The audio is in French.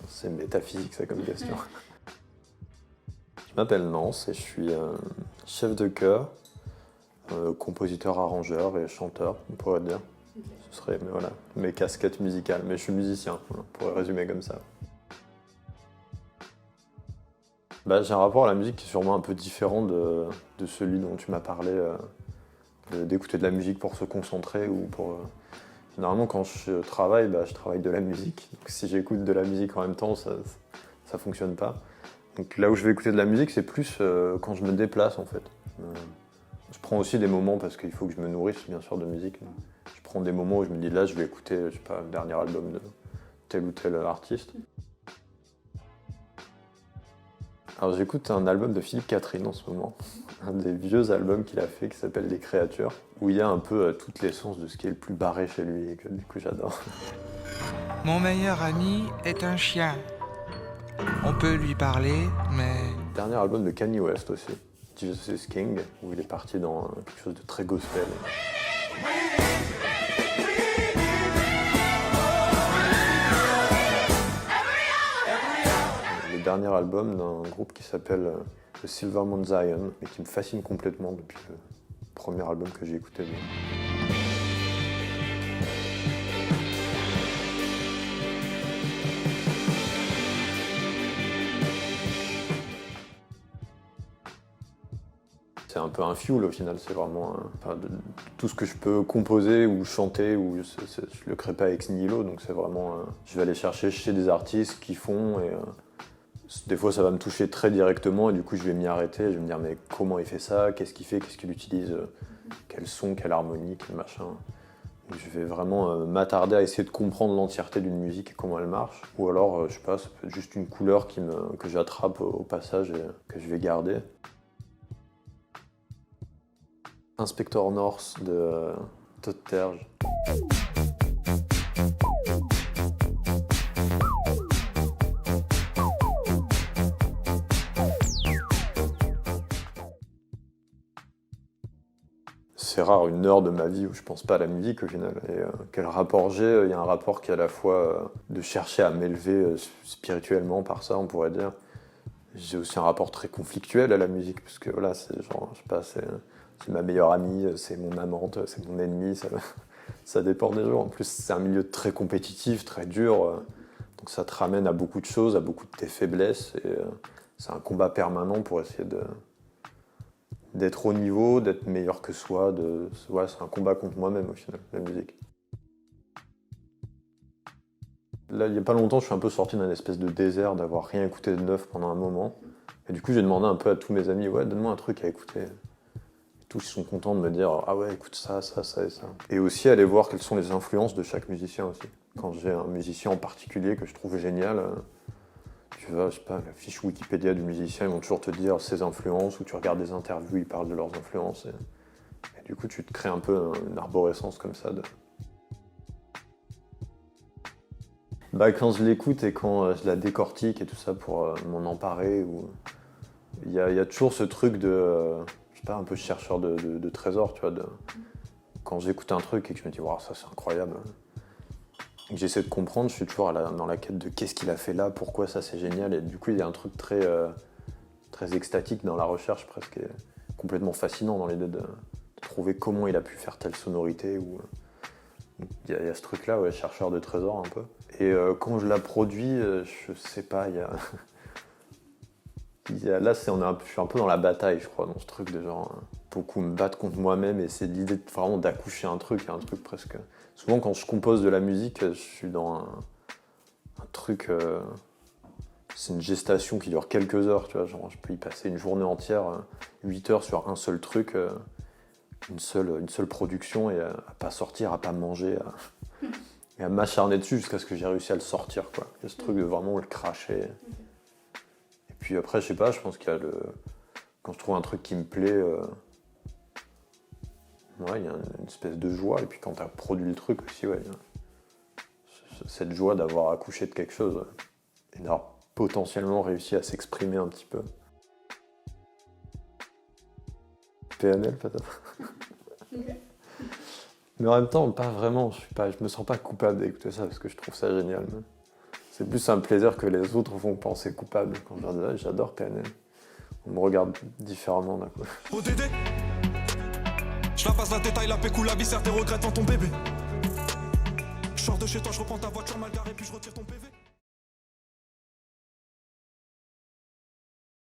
C'est métaphysique, ça, comme question. Je m'appelle Nance et je suis chef de chœur, compositeur, arrangeur et chanteur, on pourrait dire. Ce serait voilà, mes casquettes musicales, mais je suis musicien, voilà, on pourrait résumer comme ça. Bah, j'ai un rapport à la musique qui est sûrement un peu différent de celui dont tu m'as parlé, d'écouter de la musique pour se concentrer ou pour... Généralement, quand je travaille, bah, je travaille de la musique. Donc, si j'écoute de la musique en même temps, ça fonctionne pas. Donc là où je vais écouter de la musique, c'est plus quand je me déplace en fait. Je prends aussi des moments parce qu'il faut que je me nourrisse bien sûr de musique. Je prends des moments où je me dis là je vais écouter, je sais pas, le dernier album de tel ou tel artiste. Alors j'écoute un album de Philippe Catherine en ce moment, un des vieux albums qu'il a fait qui s'appelle Les Créatures, où il y a un peu toute l'essence de ce qui est le plus barré chez lui et que du coup j'adore. Mon meilleur ami est un chien. On peut lui parler, mais... Dernier album de Kanye West aussi, Jesus is King, où il est parti dans quelque chose de très gospel. Le dernier album d'un groupe qui s'appelle The Silvermount Zion, et qui me fascine complètement depuis le premier album que j'ai écouté. C'est un peu un fuel au final, c'est vraiment enfin, tout ce que je peux composer ou chanter, ou je le crée pas ex nihilo, donc c'est vraiment... je vais aller chercher chez des artistes qui font, et des fois ça va me toucher très directement, et du coup je vais m'y arrêter, je vais me dire mais comment il fait ça, qu'est-ce qu'il fait, qu'est-ce qu'il utilise, quel son, quelle harmonie, quel machin. Donc, je vais vraiment m'attarder à essayer de comprendre l'entièreté d'une musique et comment elle marche, ou alors je sais pas, ça peut être juste une couleur que j'attrape au passage et que je vais garder. Inspector North de Todd Terje. C'est rare une heure de ma vie où je pense pas à la musique au final. Et quel rapport j'ai? Il y a un rapport qui est à la fois de chercher à m'élever spirituellement par ça, on pourrait dire. J'ai aussi un rapport très conflictuel à la musique, parce que voilà, c'est genre, je sais pas, c'est ma meilleure amie, c'est mon amante, c'est mon ennemi, ça dépend des jours. En plus, c'est un milieu très compétitif, très dur, donc ça te ramène à beaucoup de choses, à beaucoup de tes faiblesses, et c'est un combat permanent pour essayer d'être au niveau, d'être meilleur que soi, ouais, c'est un combat contre moi-même au final, la musique. Là, il y a pas longtemps, je suis un peu sorti d'un espèce de désert, d'avoir rien écouté de neuf pendant un moment. Et du coup, j'ai demandé un peu à tous mes amis, ouais, donne-moi un truc à écouter. Et tous, ils sont contents de me dire, ah ouais, écoute ça, ça, ça et ça. Et aussi aller voir quelles sont les influences de chaque musicien aussi. Quand j'ai un musicien en particulier que je trouve génial, tu vas, je sais pas, la fiche Wikipédia du musicien, ils vont toujours te dire ses influences, ou tu regardes des interviews, ils parlent de leurs influences. Et du coup, tu te crées un peu une arborescence comme ça. Bah, quand je l'écoute et quand je la décortique et tout ça pour m'en emparer, il y a toujours ce truc de, je sais pas, un peu chercheur de trésors, tu vois. Quand j'écoute un truc et que je me dis, waouh, ça c'est incroyable, et que j'essaie de comprendre, je suis toujours dans la quête de qu'est-ce qu'il a fait là, pourquoi ça c'est génial, et du coup il y a un truc très extatique dans la recherche, presque et complètement fascinant dans l'idée de trouver comment il a pu faire telle sonorité. Il y a ce truc-là, ouais, chercheur de trésors un peu. Et quand je la produis, je sais pas, là, je suis un peu dans la bataille, je crois, dans ce truc de genre, beaucoup me battre contre moi-même, et c'est l'idée vraiment d'accoucher un truc presque... Souvent, quand je compose de la musique, je suis dans un truc... c'est une gestation qui dure quelques heures, tu vois, genre, je peux y passer une journée entière, 8 heures sur un seul truc, une seule production, et à pas sortir, à pas manger, et à m'acharner dessus jusqu'à ce que j'ai réussi à le sortir, quoi. Il y a ce truc de vraiment le cracher. Et puis après, je sais pas, je pense qu'il y a quand je trouve un truc qui me plaît, ouais, il y a une espèce de joie. Et puis quand t'as produit le truc aussi, ouais, il y a cette joie d'avoir accouché de quelque chose, ouais, et d'avoir potentiellement réussi à s'exprimer un petit peu. PNL peut-être. Mais en même temps, pas vraiment. Je me sens pas coupable d'écouter ça parce que je trouve ça génial. C'est plus un plaisir que les autres vont penser coupable. Quand je leur dis, j'adore PNL. On me regarde différemment d'un coup. ODD, je la passe la détail, la pécou, la viscère, tes regrets devant ton bébé. Je sors de chez toi, je reprends ta voiture mal garée, puis je retire ton PV.